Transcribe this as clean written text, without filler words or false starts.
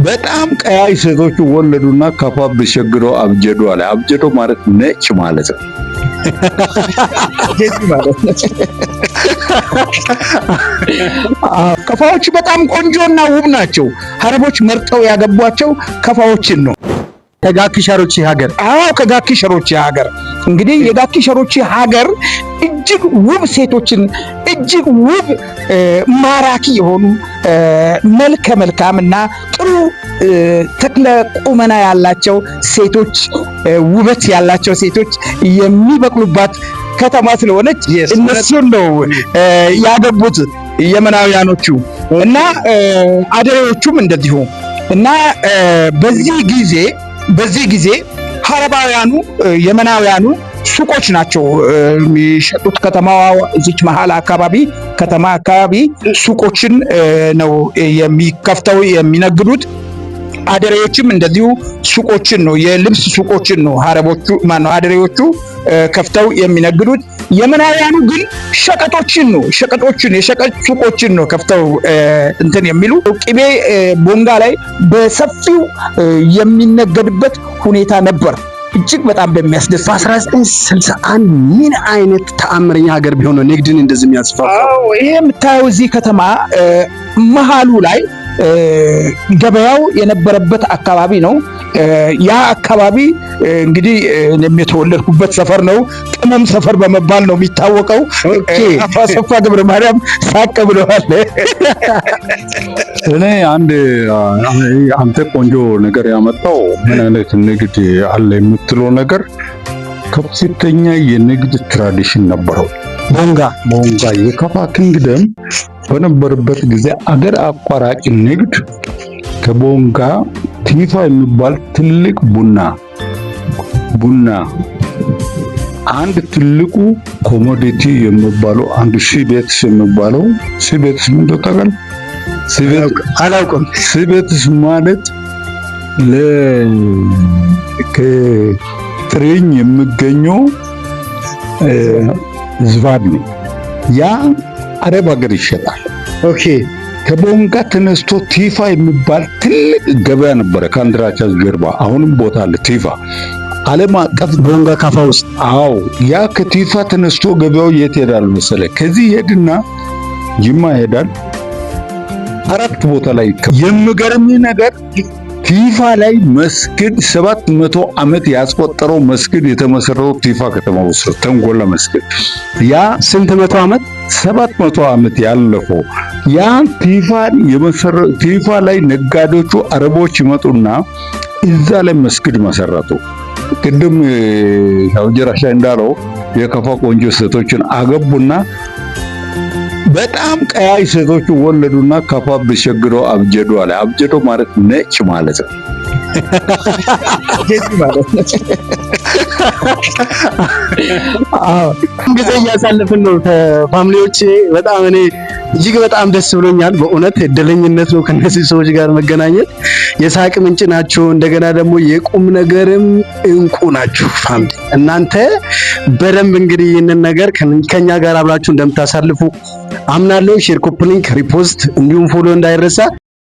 በጣም ቀያይ ሴቶች ወለዱና ከፋ ቢቸግረው አብጀዶ አለ። አብጀዶ ማለት ነጭ ማለት ነው። ከፋዎች በጣም ቆንጆና ውብ ናቸው። ሀረቦች መርጠው ያገቧቸው ከፋዎችን ነው። ከጋኪ ሸሮቼ ሀገር ከጋኪ ሸሮቼ ሀገር እንግዲህ የጋኪ ሸሮቼ ሀገር እጅግ ውብ ሴቶችን እጅግ ውብ ማራኪ የሆኑ መልከ መልካምና ጥሩ ተክለ ቁመና ያላቸው ሴቶች ውበት ያላቸው ሴቶች የሚበቅሉባት ከተማ ስለሆነች እነሱን ነው ያገቡት የመናውያኖቹ እና አደሬዎቹም እንደዚሁ እና በዚህ ጊዜ ሀረባውያኑ የመናውያኑ ሱቆች ናቸው የሚሸጡት። ከተማዋ እዚች መሃል አካባቢ ከተማ አካባቢ ሱቆችን ነው የሚከፍተው የሚነግዱት። አደሬዎችም እንደዚሁ ሱቆችን ነው የልብስ ሱቆችን ነው አደሬዎቹ ከፍተው የሚነግዱት። የመናውያኑ ግን ሸቀጦችን የሸቀጥ ሱቆችን ነው ከፍተው እንትን የሚሉ። ቅቤ ቦንጋ ላይ በሰፊው የሚነገድበት ሁኔታ ነበር። እጅግ በጣም በሚያስደስት በ1961 ምን አይነት ተአምረኛ ሀገር ቢሆን ነው ንግድን እንደዚህ የሚያስፋፋው? ይሄ የምታየው እዚህ ከተማ መሃሉ ላይ ገበያው የነበረበት አካባቢ ነው። ያ አካባቢ እንግዲህ የተወለድኩበት ሰፈር ነው። ቅመም ሰፈር በመባል ነው የሚታወቀው። አሰፋ ገብረ ማርያም ሳቅ ብለዋል። እኔ አንተ ቆንጆ ነገር ያመጣው ምን አይነት ንግድ አለ የምትለው ነገር ከፍተኛ የንግድ ትራዲሽን ነበረው። ቦንጋ የከፋ ኪንግደም በነበረበት ጊዜ አገር አቋራጭ ንግድ ከቦንጋ ቲፋ የሚባል ትልቅ ቡና አንድ ትልቁ ኮሞዲቲ የሚባለው አንዱ ሲቤትስ የሚባለው ሲቤትስ ምን ተጠቀል አላውቅም። ሲቤትስ ማለት ከጥሬኝ የሚገኘው ዝባድ ነው። ያ አረብ ሀገር ይሸጣል። ኦኬ። ከቦንጋ ተነስቶ ቲፋ የሚባል ትልቅ ገበያ ነበረ ከአንድራቻስ ጀርባ። አሁንም ቦታ አለ ቲፋ ዓለም አቀፍ ቦንጋ ካፋ ውስጥ። አዎ ያ ከቲፋ ተነስቶ ገበያው የት ሄዳል መሰለ? ከዚህ ሄድና ጅማ ሄዳል። 4 ቦታ ላይ የሚገርም ነገር ቲፋ ላይ መስጊድ 700 ዓመት ያስቆጠረው መስጊድ የተመሰረተው ቲፋ ከተማ ውስጥ ተንጎላ መስጊድ። ያ ስንት መቶ ዓመት? 700 ዓመት ያለፈው ያ ቲፋ ላይ ነጋዴዎቹ አረቦች ይመጡና እዛ ላይ መስጊድ መሰረቱ። ቅድም ሻውጀራሻ እንዳለው የከፋ ቆንጆ ሴቶችን አገቡና በጣም ቀያይ ሴቶች ወለዱና ከፋ ቢቸግረው አብጀዶ አለ። አብጀዶ ማለት ነጭ ማለት ነው። ጊዜ እያሳለፍን ነው ፋሚሊዎች። በጣም እኔ እጅግ በጣም ደስ ብሎኛል። በእውነት እድለኝነት ነው ከነዚህ ሰዎች ጋር መገናኘት። የሳቅ ምንጭ ናቸው፣ እንደገና ደግሞ የቁም ነገርም እንቁ ናቸው። ፋሚሊ እናንተ በደንብ እንግዲህ ይህንን ነገር ከኛ ጋር አብራችሁ እንደምታሳልፉ አምናለሁ። ሼር፣ ኮፒ ሊንክ፣ ሪፖስት እንዲሁም ፎሎ እንዳይረሳ።